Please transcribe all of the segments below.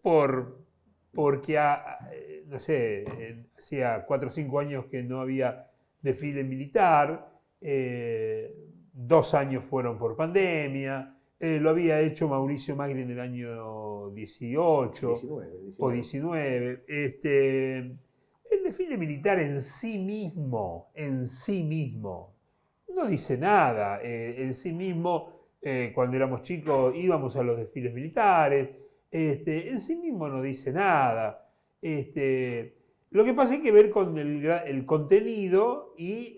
porque, no sé, hacía 4 o 5 años que no había desfile militar, 2 años fueron por pandemia, lo había hecho Mauricio Macri en el año 18 19. o 19. El desfile militar en sí mismo, no dice nada. En sí mismo, cuando éramos chicos íbamos a los desfiles militares, en sí mismo no dice nada. Lo que pasa es que ver con el contenido y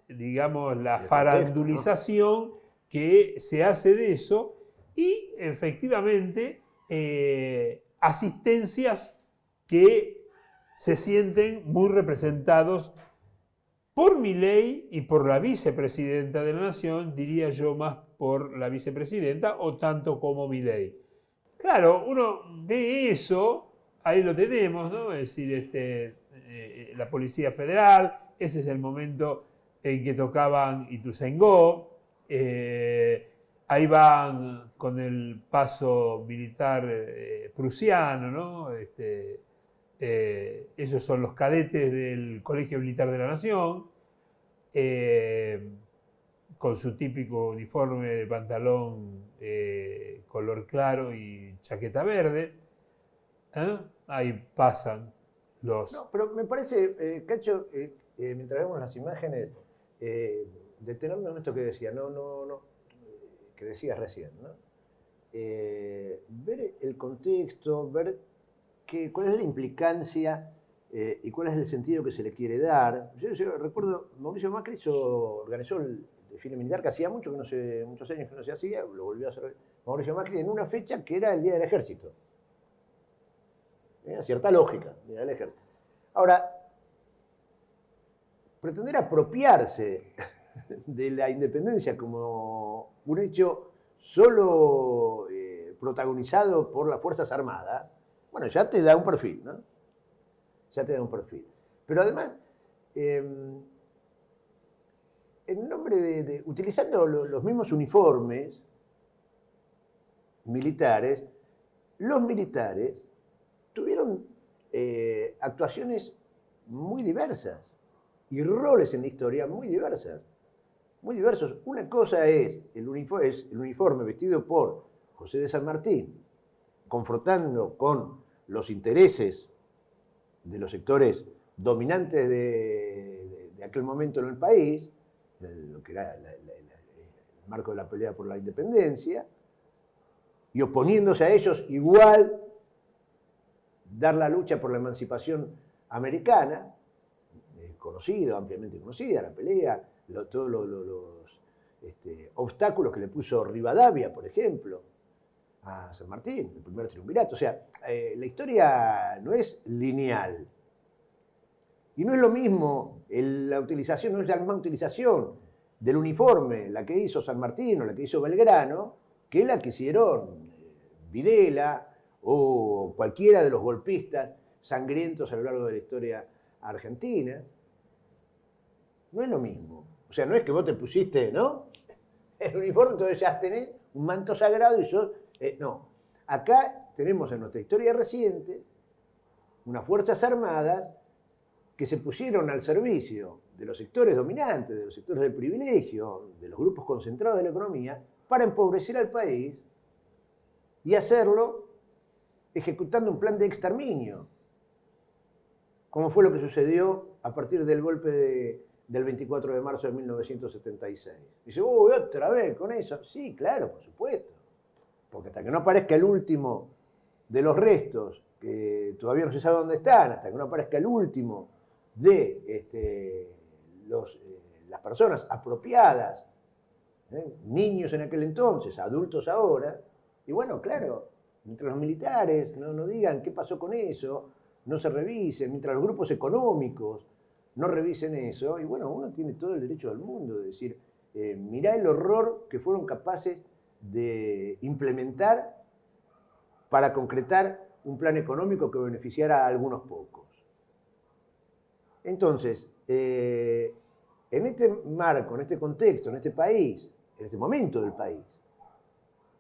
digamos, la El contexto, ¿no? farandulización que se hace de eso y efectivamente asistencias que se sienten muy representados por Milei y por la vicepresidenta de la Nación, diría yo más por la vicepresidenta o tanto como Milei. Claro, uno ve eso, ahí lo tenemos, ¿no? Es decir, la Policía Federal, ese es el momento en que tocaban Ituzaingó, ahí van con el paso militar prusiano, ¿no? Esos son los cadetes del Colegio Militar de la Nación, con su típico uniforme de pantalón color claro y chaqueta verde. Ahí pasan los... No, pero me parece, Cacho, mientras vemos las imágenes, detenernos en esto que decía, que decías recién, ¿no? Ver el contexto, ver cuál es la implicancia y cuál es el sentido que se le quiere dar. Yo recuerdo, Mauricio Macri organizó el desfile militar, que hacía muchos años que no se hacía, lo volvió a hacer Mauricio Macri en una fecha que era el Día del Ejército. Tenía cierta lógica, el Día del Ejército. Ahora, pretender apropiarse de la independencia como un hecho solo protagonizado por las Fuerzas Armadas, bueno, ya te da un perfil, ¿no? Ya te da un perfil. Pero además, en nombre utilizando los mismos uniformes militares, los militares tuvieron actuaciones muy diversas y roles en la historia muy diversas, muy diversos. Una cosa es el uniforme vestido por José de San Martín, confrontando con los intereses de los sectores dominantes de aquel momento en el país, de lo que era el marco de la pelea por la independencia, y oponiéndose a ellos igual dar la lucha por la emancipación americana, ampliamente conocida, la pelea, todos los obstáculos que le puso Rivadavia, por ejemplo, a San Martín, el primer triunvirato. O sea, la historia no es lineal. Y no es lo mismo la utilización, no es la misma utilización del uniforme, la que hizo San Martín o la que hizo Belgrano, que la que hicieron Videla o cualquiera de los golpistas sangrientos a lo largo de la historia argentina. No es lo mismo. O sea, no es que vos te pusiste, ¿no?, el uniforme, entonces ya tenés un manto sagrado y sos... no. Acá tenemos en nuestra historia reciente unas Fuerzas Armadas que se pusieron al servicio de los sectores dominantes, de los sectores del privilegio, de los grupos concentrados de la economía, para empobrecer al país y hacerlo ejecutando un plan de exterminio, como fue lo que sucedió a partir del golpe del 24 de marzo de 1976. Dice, uy, otra vez con eso. Sí, claro, por supuesto. Porque hasta que no aparezca el último de los restos, que todavía no se sabe dónde están, hasta que no aparezca el último de las personas apropiadas, niños en aquel entonces, adultos ahora, y bueno, claro, mientras los militares no digan qué pasó con eso, no se revisen, mientras los grupos económicos no revisen eso, y bueno, uno tiene todo el derecho del mundo de decir, mirá el horror que fueron capaces de implementar para concretar un plan económico que beneficiara a algunos pocos. Entonces, en este marco, en este contexto, en este país, en este momento del país,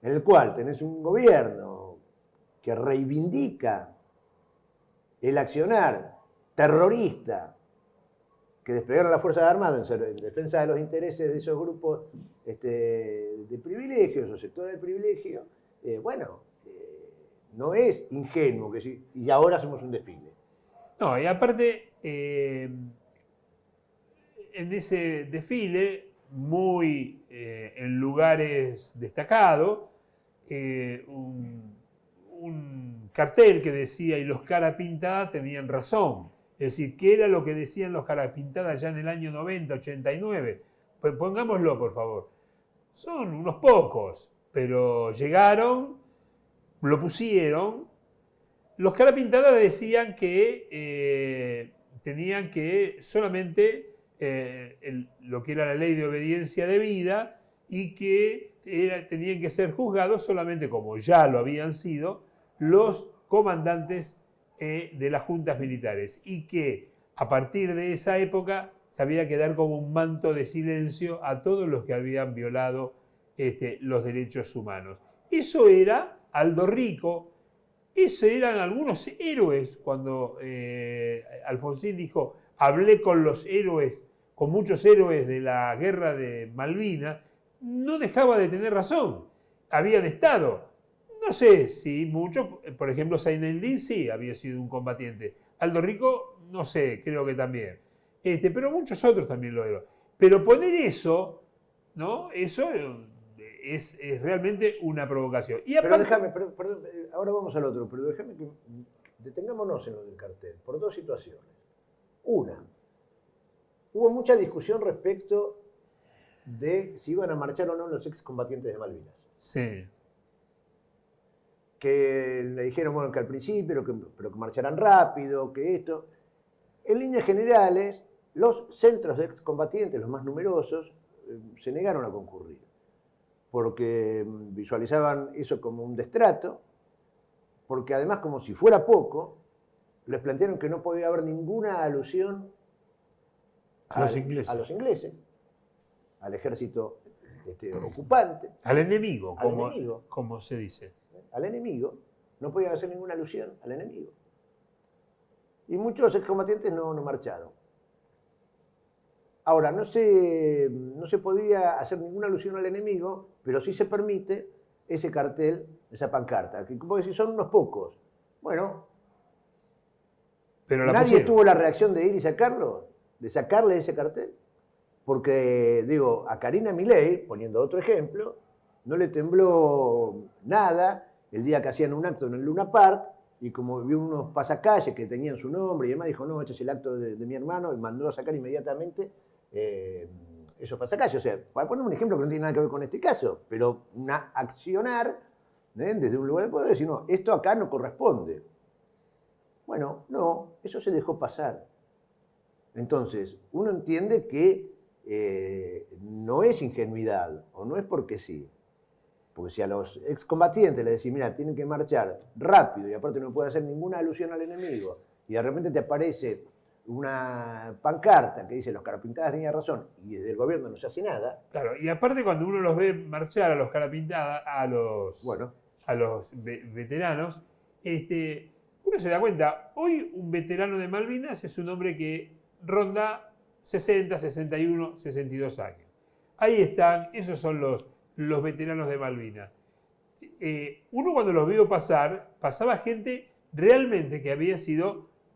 en el cual tenés un gobierno que reivindica el accionar terrorista que desplegaron las Fuerzas Armadas en defensa de los intereses de esos grupos de privilegios o sectores de privilegio, no es ingenuo que sí, y ahora hacemos un desfile. No, y aparte, en ese desfile, muy en lugares destacados, un cartel que decía, y los cara pintada tenían razón. Es decir, ¿qué era lo que decían los cara pintadas ya en el año 90, 89? Pues pongámoslo, por favor. Son unos pocos, pero llegaron, lo pusieron. Los cara pintadas decían que tenían que solamente lo que era la ley de obediencia debida y que tenían que ser juzgados solamente, como ya lo habían sido, los comandantes de las juntas militares, y que a partir de esa época se había que dar como un manto de silencio a todos los que habían violado los derechos humanos. Eso era Aldo Rico, esos eran algunos héroes. Cuando Alfonsín dijo, hablé con los héroes, con muchos héroes de la guerra de Malvinas, no dejaba de tener razón. Habían estado. No sé si muchos, por ejemplo, Zaineldin sí había sido un combatiente. Aldo Rico, no sé, creo que también. Pero muchos otros también lo eran. Pero poner eso, ¿no? Eso es realmente una provocación. Y aparte, pero déjame, perdón, ahora vamos al otro, pero déjame que detengámonos en lo del cartel, por dos situaciones. Una, hubo mucha discusión respecto de si iban a marchar o no los excombatientes de Malvinas. Sí. Que le dijeron, bueno, que al principio, pero que marcharan rápido, que esto. En líneas generales, los centros de excombatientes, los más numerosos, se negaron a concurrir, porque visualizaban eso como un destrato, porque además, como si fuera poco, les plantearon que no podía haber ninguna alusión a los ingleses, al ejército ocupante. Al enemigo, como se dice. Al enemigo, no podía hacer ninguna alusión al enemigo. Y muchos excombatientes no marcharon. Ahora, no se podía hacer ninguna alusión al enemigo, pero sí se permite ese cartel, esa pancarta, que como decís, son unos pocos. Bueno, pero nadie tuvo la reacción de ir y sacarlo, de sacarle ese cartel. Porque, digo, a Karina Milei, poniendo otro ejemplo, no le tembló nada el día que hacían un acto en el Luna Park, y como vio unos pasacalles que tenían su nombre y demás, dijo, no, este es el acto de mi hermano, y mandó a sacar inmediatamente esos pasacalles. O sea, para poner un ejemplo que no tiene nada que ver con este caso, pero una accionar desde un lugar de poder, decir, no, esto acá no corresponde. Bueno, no, eso se dejó pasar. Entonces, uno entiende que no es ingenuidad, o no es porque sí. Porque si a los excombatientes les decís, mira, tienen que marchar rápido y aparte no puede hacer ninguna alusión al enemigo, y de repente te aparece una pancarta que dice los carapintadas tenían razón y desde el gobierno no se hace nada. Claro, y aparte cuando uno los ve marchar a los carapintadas, a los veteranos, uno se da cuenta, hoy un veterano de Malvinas es un hombre que ronda 60, 61, 62 años. Ahí están, esos son los veteranos de Malvinas. Uno cuando los vio pasar, pasaba gente realmente que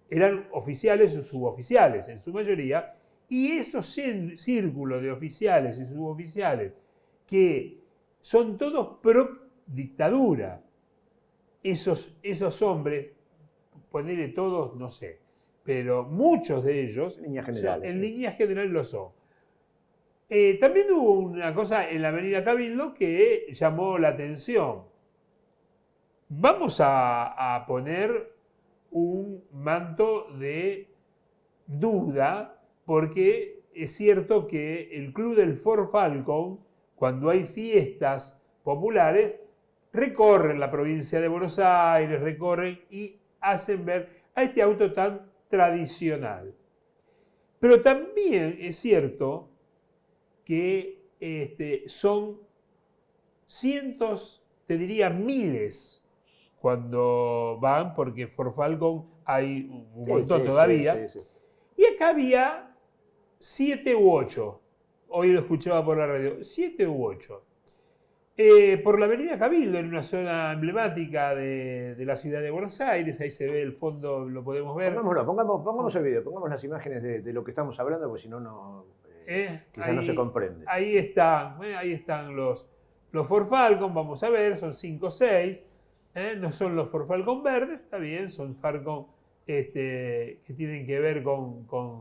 eran oficiales o suboficiales en su mayoría, y esos círculos de oficiales y suboficiales que son todos pro dictadura, esos hombres, ponerle todos, no sé, pero muchos de ellos, en líneas generales lo son. También hubo una cosa en la Avenida Cabildo que llamó la atención. Vamos a poner un manto de duda, porque es cierto que el Club del Ford Falcon, cuando hay fiestas populares, recorren la provincia de Buenos Aires, recorren y hacen ver a este auto tan tradicional. Pero también es cierto que son cientos, te diría miles, cuando van, porque Ford Falcon hay un Sí, montón sí, todavía. sí, sí. Y acá había 7 u 8. Hoy lo escuchaba por la radio. 7 u 8. Por la avenida Cabildo, en una zona emblemática de la ciudad de Buenos Aires. Ahí se ve el fondo, lo podemos ver. Pongámoslo, pongamos el video, pongamos las imágenes de lo que estamos hablando, porque si no, quizás no se comprende. Ahí están los Ford Falcon, vamos a ver, son 5 o 6. No son los Ford Falcon verdes, está bien, son Falcon que tienen que ver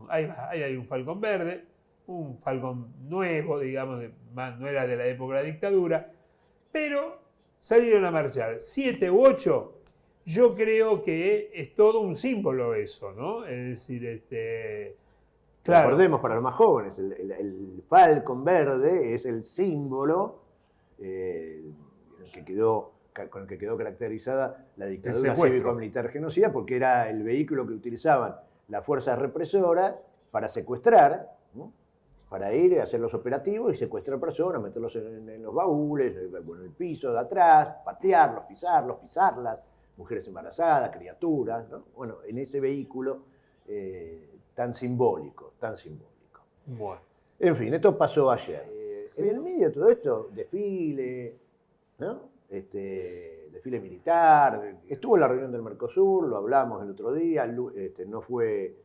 ahí hay un Falcon verde, un Falcon nuevo, digamos, no era de la época de la dictadura, pero salieron a marchar. 7 u 8, yo creo que es todo un símbolo eso, ¿no? Es decir, claro. Recordemos para los más jóvenes, el Falcon verde es el símbolo con el que quedó caracterizada la dictadura cívico-militar genocida, porque era el vehículo que utilizaban las fuerzas represoras para secuestrar, ¿no? Para ir a hacer los operativos y secuestrar personas, meterlos en los baúles, en el piso de atrás, patearlos, pisarlas, mujeres embarazadas, criaturas, ¿no? Bueno, en ese vehículo tan simbólico. Bueno. En fin, esto pasó ayer. En el medio de todo esto, desfile, ¿no? Desfile militar, estuvo en la reunión del Mercosur, lo hablamos el otro día, no fue...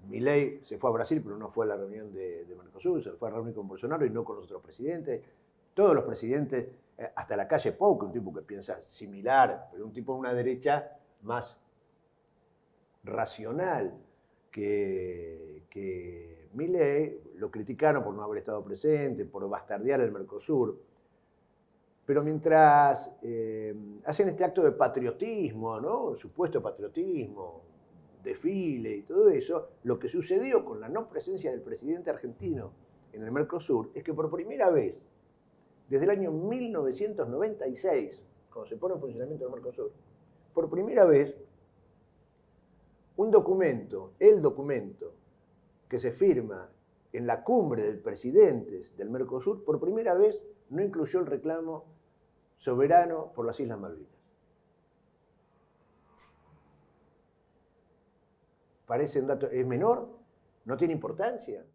Milei se fue a Brasil, pero no fue a la reunión de Mercosur, se fue a reunir con Bolsonaro y no con los otros presidentes. Todos los presidentes, hasta la calle Pou, que un tipo que piensa similar, pero un tipo de una derecha más racional que Milei, lo criticaron por no haber estado presente, por bastardear el Mercosur. Pero mientras hacen este acto de patriotismo, ¿no? Supuesto patriotismo, desfile y todo eso, lo que sucedió con la no presencia del presidente argentino en el Mercosur es que por primera vez, desde el año 1996, cuando se pone en funcionamiento el Mercosur, por primera vez, el documento que se firma en la cumbre de presidentes del Mercosur, por primera vez no incluyó el reclamo soberano por las Islas Malvinas. Parece un dato, es menor, no tiene importancia.